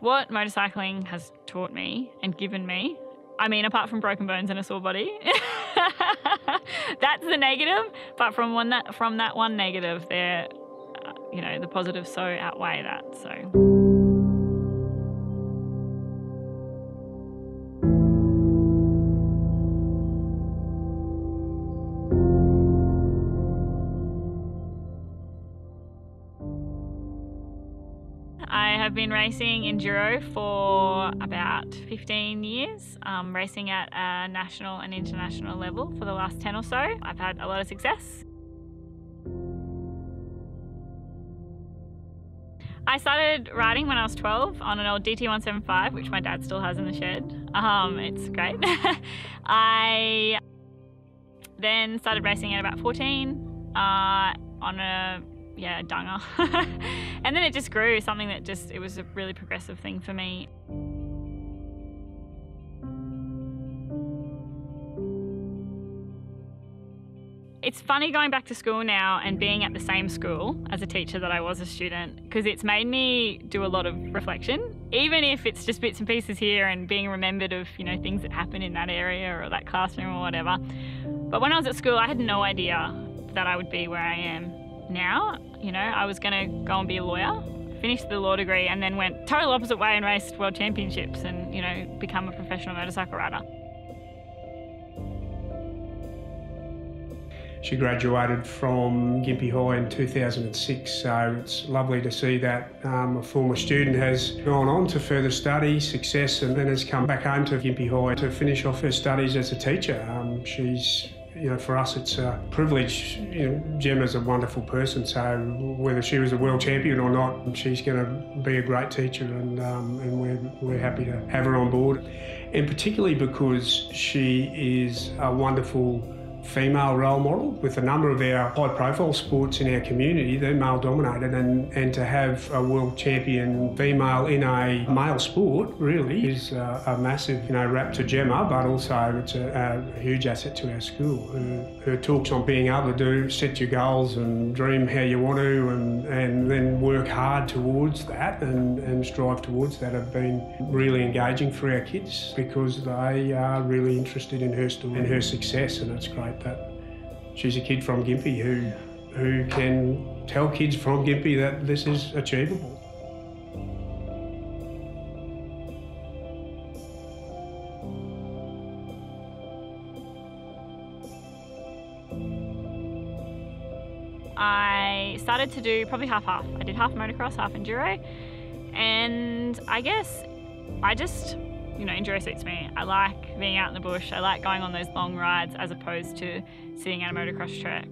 What motorcycling has taught me and given me, I mean, apart from broken bones and a sore body, that's the negative. But from that one negative, the positives so outweigh that. So. I have been racing enduro for about 15 years, racing at a national and international level for the last 10 or so. I've had a lot of success. I started riding when I was 12 on an old DT175, which my dad still has in the shed. It's great. I then started racing at about 14 on a dunger. And then it just grew, something that it was a really progressive thing for me. It's funny going back to school now and being at the same school as a teacher that I was a student, because it's made me do a lot of reflection, even if it's just bits and pieces here and being remembered of, things that happen in that area or that classroom or whatever. But when I was at school, I had no idea that I would be where I am now. I was going to go and be a lawyer, finished the law degree, and then went total opposite way and raced world championships and, become a professional motorcycle rider. She graduated from Gympie High in 2006, so it's lovely to see that a former student has gone on to further study, success, and then has come back home to Gympie High to finish off her studies as a teacher. She's for us, it's a privilege. Jemma's a wonderful person, so whether she was a world champion or not, she's going to be a great teacher, and we're happy to have her on board. And particularly because she is a wonderful female role model. With a number of our high-profile sports in our community, they're male-dominated, and to have a world champion female in a male sport really is a massive, rap to Jemma, but also it's a huge asset to our school. Her talks on being able to set your goals and dream how you want to, and then work hard towards that and strive towards that have been really engaging for our kids, because they are really interested in her story and her success, and it's great that she's a kid from Gympie who can tell kids from Gympie that this is achievable. I started to do probably half-half. I did half motocross, half enduro, and I guess enduro suits me. I like being out in the bush. I like going on those long rides as opposed to sitting at a motocross track,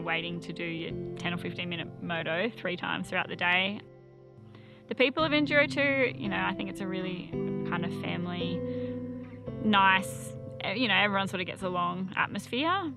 waiting to do your 10 or 15 minute moto 3 times throughout the day. The people of enduro too, I think it's a really kind of family, nice, everyone sort of gets along atmosphere.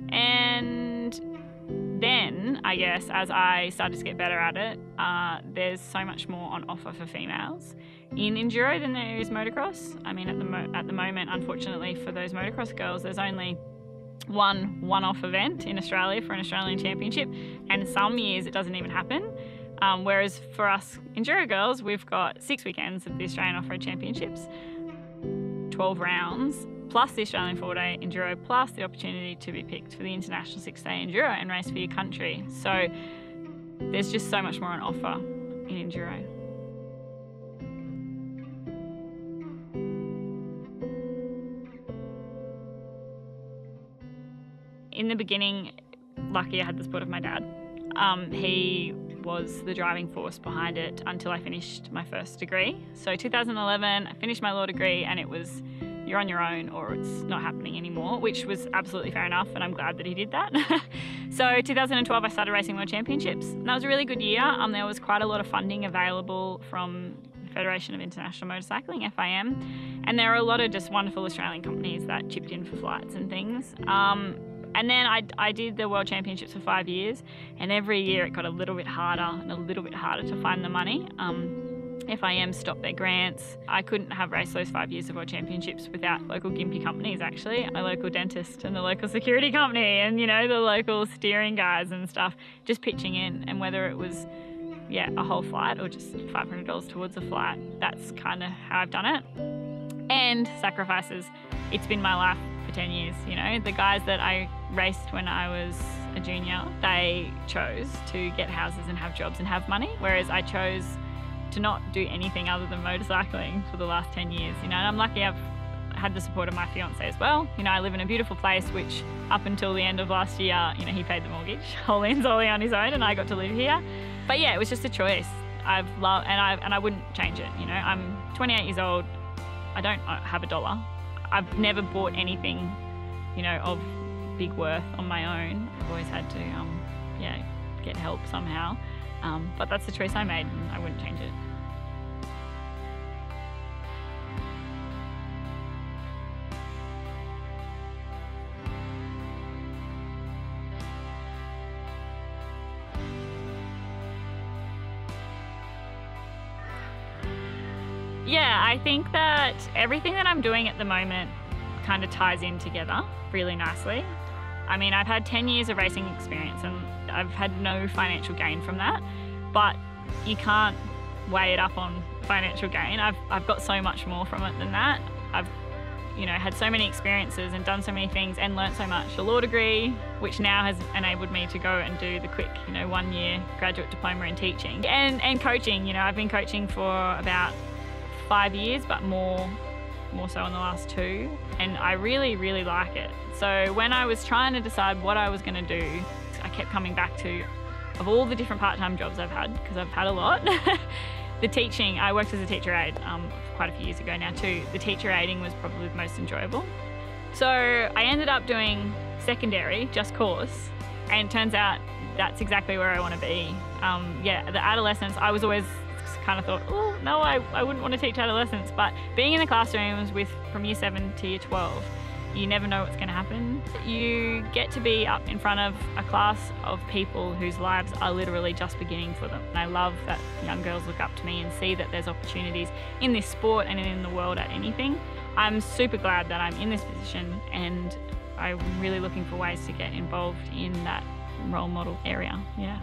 And then, I guess, as I started to get better at it, there's so much more on offer for females in enduro than there is motocross. I mean, at the moment, unfortunately for those motocross girls, there's only one-off event in Australia for an Australian championship, and some years it doesn't even happen. Whereas for us enduro girls, we've got 6 weekends of the Australian Off-Road Championships, 12 rounds, plus the Australian 4-day enduro, plus the opportunity to be picked for the international 6-day enduro and race for your country. So there's just so much more on offer in enduro. In the beginning, lucky I had the support of my dad. He was the driving force behind it until I finished my first degree. So 2011, I finished my law degree, and it was you're on your own or it's not happening anymore, which was absolutely fair enough, and I'm glad that he did that. So 2012, I started racing world championships, and that was a really good year. There was quite a lot of funding available from the Federation of International Motorcycling, FIM, and there were a lot of just wonderful Australian companies that chipped in for flights and things. And then I did the World Championships for 5 years, and every year it got a little bit harder and a little bit harder to find the money. FIM stopped their grants. I couldn't have raced those 5 years of World Championships without local Gympie companies, actually. A local dentist and the local security company and, the local steering guys and stuff just pitching in. And whether it was yeah, a whole flight or just $500 towards a flight. That's kind of how I've done it. And sacrifices. It's been my life for 10 years, you know. The guys that I raced when I was a junior, they chose to get houses and have jobs and have money, whereas I chose to not do anything other than motorcycling for the last 10 years, you know. And I'm lucky I've had the support of my fiance as well. You know, I live in a beautiful place, which up until the end of last year, you know, he paid the mortgage, whole in solely on his own, and I got to live here. But yeah, it was just a choice. I've loved, and I wouldn't change it. You know, I'm 28 years old. I don't have a dollar. I've never bought anything, you know, of big worth on my own. I've always had to, yeah, get help somehow. But that's the choice I made, and I wouldn't change it. Yeah, I think that everything that I'm doing at the moment kind of ties in together really nicely. I mean, I've had 10 years of racing experience and I've had no financial gain from that, but you can't weigh it up on financial gain. I've got so much more from it than that. I've, you know, had so many experiences and done so many things and learnt so much. A law degree, which now has enabled me to go and do the quick, you know, 1-year graduate diploma in teaching. And coaching, you know, I've been coaching for about 5 years, but more so in the last 2, and I really, really like it. So when I was trying to decide what I was going to do, I kept coming back to, of all the different part-time jobs I've had, because I've had a lot, the teaching, I worked as a teacher aide quite a few years ago now too. The teacher aiding was probably the most enjoyable. So I ended up doing secondary, just course, and it turns out that's exactly where I want to be. Yeah, the adolescence, I was always kind of thought, oh no, I wouldn't want to teach adolescents, but being in the classrooms from year 7 to year 12, you never know what's going to happen. You get to be up in front of a class of people whose lives are literally just beginning for them. And I love that young girls look up to me and see that there's opportunities in this sport and in the world at anything. I'm super glad that I'm in this position, and I'm really looking for ways to get involved in that role model area. Yeah.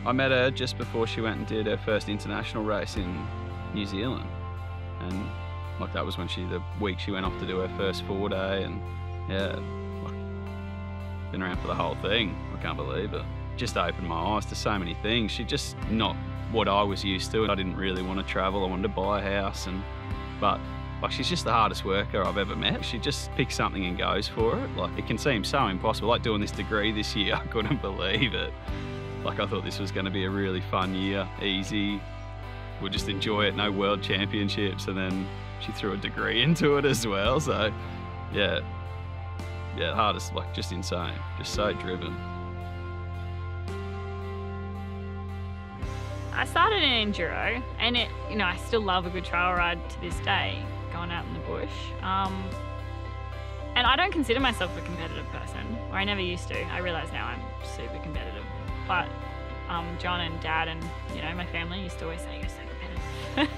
I met her just before she went and did her first international race in New Zealand, and like that was when the week she went off to do her first 4-day, and yeah, like, been around for the whole thing. I can't believe it. Just opened my eyes to so many things. She's just not what I was used to. I didn't really want to travel. I wanted to buy a house, but like, she's just the hardest worker I've ever met. She just picks something and goes for it. Like, it can seem so impossible. Like doing this degree this year, I couldn't believe it. Like, I thought this was going to be a really fun year, easy. We'll just enjoy it, no world championships, and then she threw a degree into it as well. So, yeah, hardest, like, just insane, just so driven. I started in enduro, and you know, I still love a good trail ride to this day, going out in the bush. And I don't consider myself a competitive person, or I never used to. I realise now I'm super competitive. But John and Dad and, you know, my family used to always say, you're so competitive.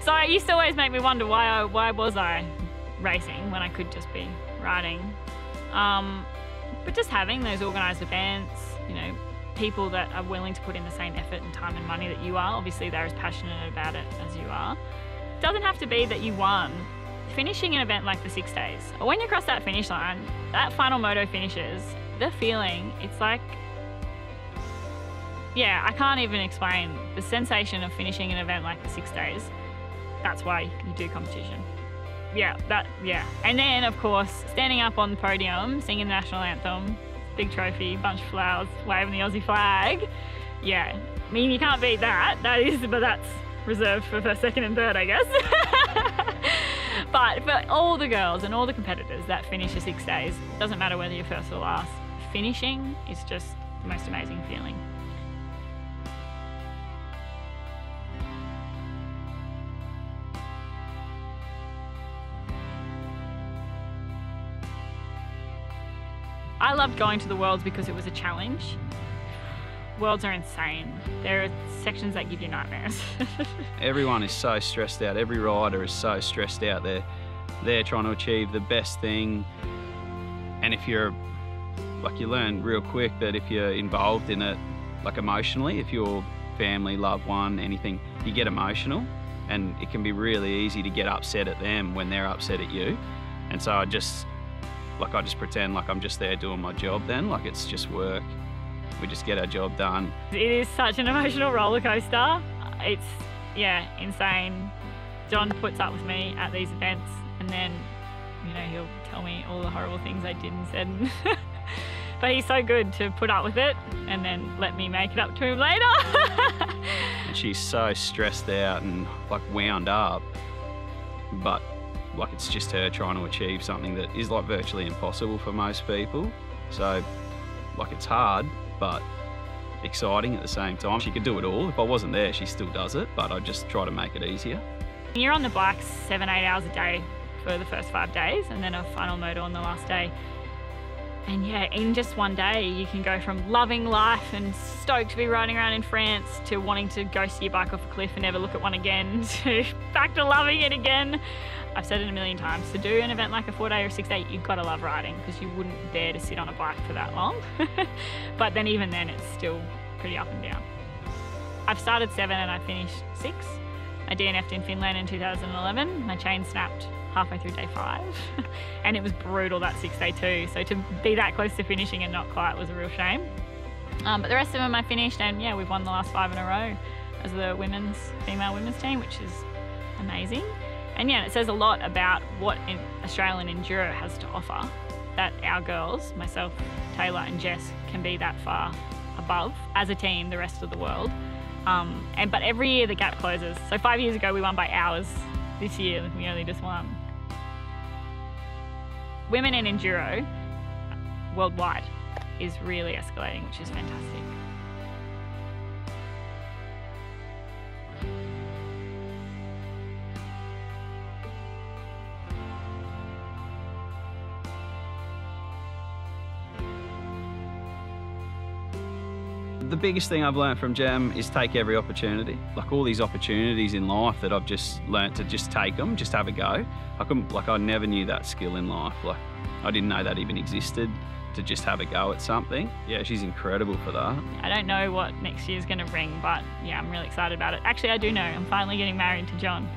So it used to always make me wonder why was I racing when I could just be riding. But just having those organised events, you know, people that are willing to put in the same effort and time and money that you are. Obviously they're as passionate about it as you are. It doesn't have to be that you won. Finishing an event like the 6 days, or when you cross that finish line, that final moto finishes, the feeling, it's like, yeah, I can't even explain the sensation of finishing an event like the 6 days. That's why you do competition. Yeah. And then, of course, standing up on the podium, singing the national anthem, big trophy, bunch of flowers, waving the Aussie flag. Yeah, I mean, you can't beat that. But that's reserved for first, second and third, I guess. But for all the girls and all the competitors that finish the 6 days, doesn't matter whether you're first or last, finishing is just the most amazing feeling. I loved going to the Worlds because it was a challenge. worlds are insane. There are sections that give you nightmares. Everyone is so stressed out. Every rider is so stressed out. They're trying to achieve the best thing. And if you're, like, you learn real quick that if you're involved in it, like emotionally, if your family, loved one, anything, you get emotional, and it can be really easy to get upset at them when they're upset at you. And so I just pretend like I'm just there doing my job then, like it's just work. We just get our job done. It is such an emotional roller coaster. It's, yeah, insane. John puts up with me at these events, and then, you know, he'll tell me all the horrible things I did and said. But he's so good to put up with it and then let me make it up to him later. And she's so stressed out and like wound up, but like it's just her trying to achieve something that is like virtually impossible for most people. So like it's hard, but exciting at the same time. She could do it all. If I wasn't there, she still does it, but I just try to make it easier. You're on the bike 7-8 hours a day for the first 5 days, and then a final moto on the last day. And yeah, in just one day, you can go from loving life and stoked to be riding around in France to wanting to go see your bike off a cliff and never look at one again, to back to loving it again. I've said it a million times, to do an event like a 4-day or 6-day, you've got to love riding, because you wouldn't dare to sit on a bike for that long. But then even then, it's still pretty up and down. I've started 7 and I finished 6. I DNF'd in Finland in 2011. My chain snapped halfway through day 5. And it was brutal that 6-day too. So to be that close to finishing and not quite was a real shame. But the rest of them I finished, and yeah, we've won the last 5 in a row as the female women's team, which is amazing. And yeah, it says a lot about what Australian Enduro has to offer, that our girls, myself, Taylor and Jess, can be that far above as a team the rest of the world. But every year the gap closes. So 5 years ago we won by hours. This year we only just won. Women in Enduro worldwide is really escalating, which is fantastic. The biggest thing I've learned from Jem is take every opportunity. Like all these opportunities in life that I've just learnt to just take them, just have a go. I never knew that skill in life. Like I didn't know that even existed, to just have a go at something. Yeah, she's incredible for that. I don't know what next year's gonna bring, but yeah, I'm really excited about it. Actually, I do know, I'm finally getting married to John.